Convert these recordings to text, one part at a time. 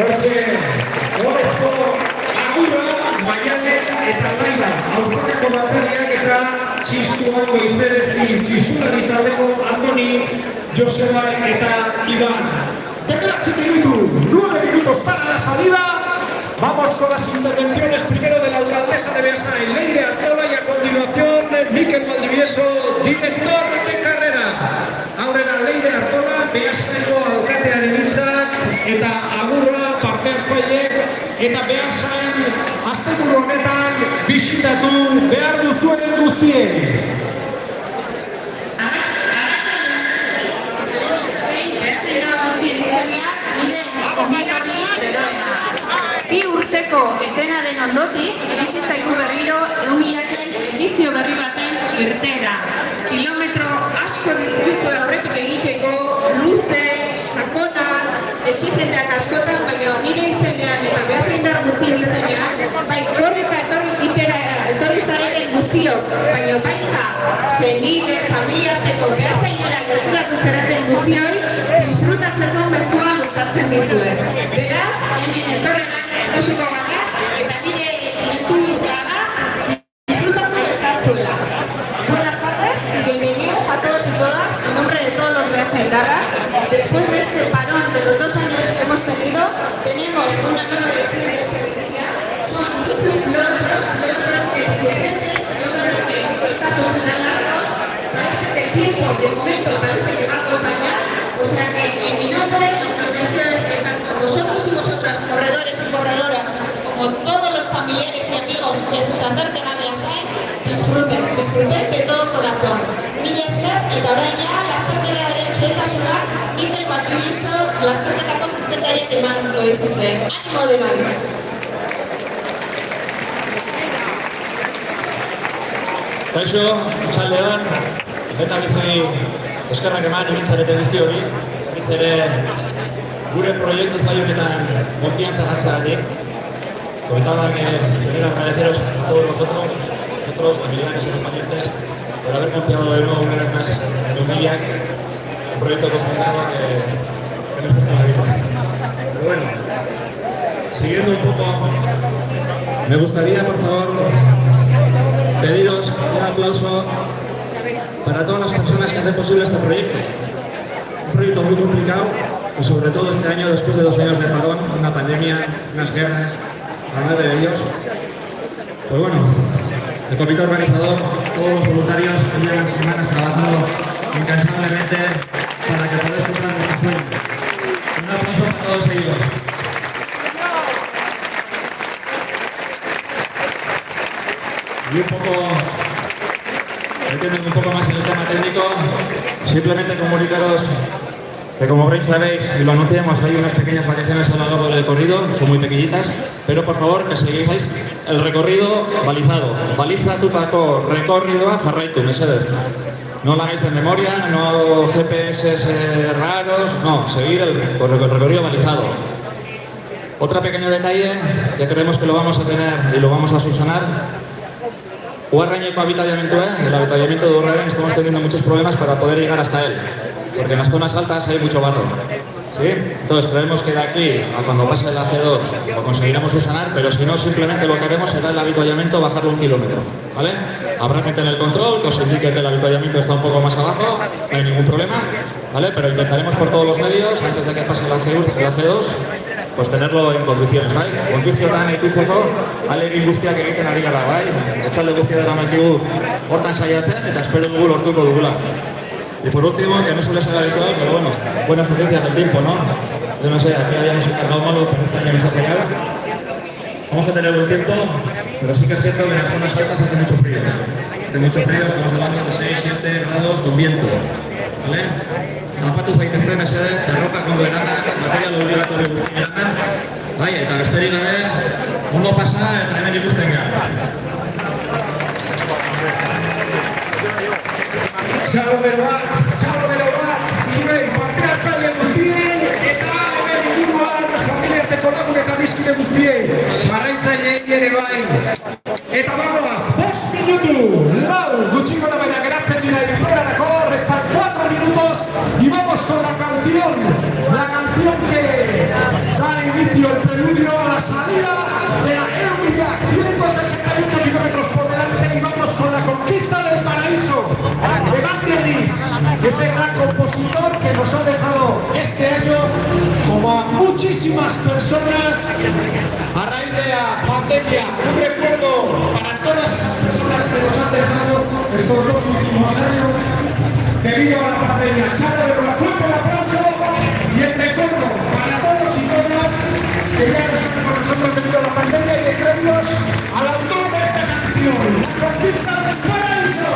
Horrezko agura, Maialen eta Laila, aurtzako batzariak eta txistuan goizerezin, txistulari taldeko Antoni, Joseba eta Iban. 9 minutos para la salida. Vamos con las intervenciones primero de la alcaldesa de Beasain, Leire Artola, y a continuación Mikel Valdivieso, director de carrera. Aurrera Leire Artola, Beasaingo alkatearen hitzak eta agurra parte hartzaileek eta Beasain asteburu honetan bisitatu behar duzuen guztiek. Bi urteko etena den ondotik, iritsi zaigu berriro 1.000 edizio berri baten irteera. Kilometro asko dituzu aurretik egiteko, luze, sakona, exigenteak askotan, baina nire izenean eta Beasaindar guztien izenean, bai korrika etorri zareten guztiok, baina baita senide, familiarteko Beasainera gerturatu zareten guztioi, disfrutatzeko mezua gustatzen dizue. Beraz, hemen etorrenak ikusiko gara, eta nire mezua da, disfrutando dezazuela. Buenas tardes y bienvenidos a todos y todas en nombre de todos los beasaindarras. Después de este parón de los 2 años que hemos tenido, tenemos una nueva dirección de experiencia. Son muchos logros exigentes, logros que en muchos casos serán largos. Parece que el tiempo, de momento, parece que va a acompañar. O sea que en mi nombre, los deseo es que tanto vosotros y vosotras, corredores y corredoras, como todos los familiares y amigos que se acerquen a Beasain, disfrutéis de todo corazón. Mila esker, eta orain ja, lasterketaren xehetasuna, Mikel Valdivieso, lasterketako zuzendariak emango dizute. Animo de mal. Kaixo, txaldean, eta bizi eskerrak eman imintzarete guzti hori, biz ere gure proiektu zaionetan konfiantza jartzagatik. Comentaban que querer agradeceros a todos vosotros, familiares y acompañantes, por haber confiado de nuevo una vez más en Umiliac, un proyecto complicado que nos cuesta la vida. Pero bueno, siguiendo un poco, me gustaría, por favor, pediros un aplauso para todas las personas que hacen posible este proyecto. Un proyecto muy complicado y sobre todo este año, después de 2 años de parón, una pandemia, unas guerras, a 9 de ellos. Pues bueno, el comité organizador, todos los voluntarios que llevan semanas trabajando incansablemente para que podáis cumplir vuestro sueño. Un aplauso para todos ellos. Y metiéndome un poco más en el tema técnico, simplemente comunicaros que, como veis sabéis y lo anunciamos, hay unas pequeñas variaciones a lo largo del recorrido, son muy pequeñitas, pero por favor que sigáis el recorrido balizado. Balizatutako recorridoa jarraitu, mesedez. No lo hagáis de memoria, no GPS raros, no, seguir el recorrido balizado. Otro pequeño detalle que creemos que lo vamos a tener y lo vamos a subsanar. Uarraineko habitallamentua, el habitallamiento de Uarrain, estamos teniendo muchos problemas para poder llegar hasta él, porque en las zonas altas hay mucho barro. ¿Sí? Entonces creemos que de aquí a cuando pase el AC2 lo conseguiremos subsanar, pero si no, simplemente lo que haremos será el habituallamiento bajarlo 1 kilómetro. ¿Vale? Habrá gente en el control que os indique que el habituallamiento está un poco más abajo, no hay ningún problema, ¿vale? Pero intentaremos por todos los medios, antes de que pase el AC2, pues tenerlo en condiciones, bai? Kondizioetan ikutzeko ahalegin guztiak egiten ari gara, bai? Etxalde guztia daramakigu hortan saiatzen eta espero dugu lortuko dugula. Y por último, que no suele ser habitual, pero bueno, buenas noticias del tiempo, ¿no? Yo no sé, aquí habíamos encargado malo, pero este año nos ha fallado. Vamos a tener buen tiempo, pero sí que es cierto que en las zonas altas hace mucho frío. Hace mucho frío, estamos hablando de 6-7 grados con viento, ¿vale? Zapatu zaitezte mesedez, erropa kondo eraman, material obligatorio guztien eraman. Bai, eta besterik gabe, ondo pasa eta hemen ikusten gara. Txalo bero bat, zure parte hartzaile guztien, eta hemen inguruan familiarteko lagun eta bizkide guztien, jarraitzaileei ere bai. Eta bagoaz, 5 minutu, lau gutxiko da baina geratzen dira irtearako, restan 4 minutos y vamos con la canción que da inicio inicio, el preludio a la salida de la Eumillac, 168 kilómetros por delante, y vamos con la conquista del paraíso de Vangelis, ese gran compositor que nos ha dejado este año, como a muchísimas personas, a raíz de la pandemia. Un recuerdo para todas esas personas que nos han dejado estos 2 últimos años debido a la pandemia. Charo, de una fuerte aplauso y el recuerdo para todos y todas que ya no están con nosotros debido a la pandemia, y de premios al autor de esta canción, la conquista del paraíso.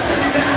Gracias.